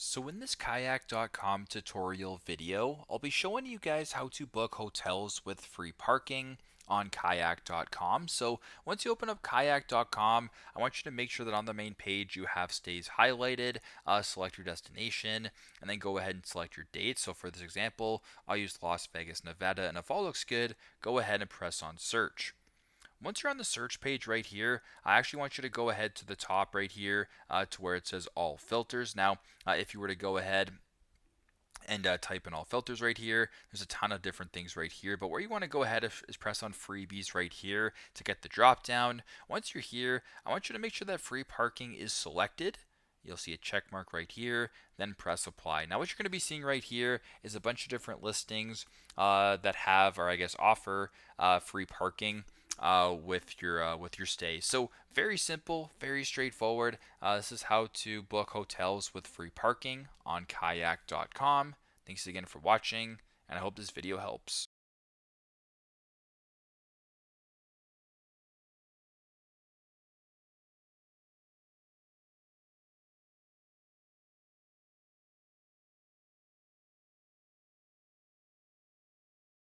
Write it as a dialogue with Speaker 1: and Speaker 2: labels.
Speaker 1: So in this kayak.com tutorial video, I'll be showing you guys how to book hotels with free parking on kayak.com. So once you open up kayak.com, I want you to make sure that on the main page you have stays highlighted, select your destination, and then go ahead and select your date. So for this example, I'll use Las Vegas, Nevada, and if all looks good, go ahead and press on search. Once you're on the search page right here, I actually want you to go ahead to the top right here to where it says all filters. Now, if you were to go ahead and type in all filters right here, there's a ton of different things right here, but where you want to go ahead is press on freebies right here to get the drop down. Once you're here, I want you to make sure that free parking is selected. You'll see a check mark right here, then press apply. Now what you're going to be seeing right here is a bunch of different listings that have, or I guess offer, free parking with your stay. So very simple, very straightforward. This is how to book hotels with free parking on kayak.com. Thanks again for watching, and I hope this video helps.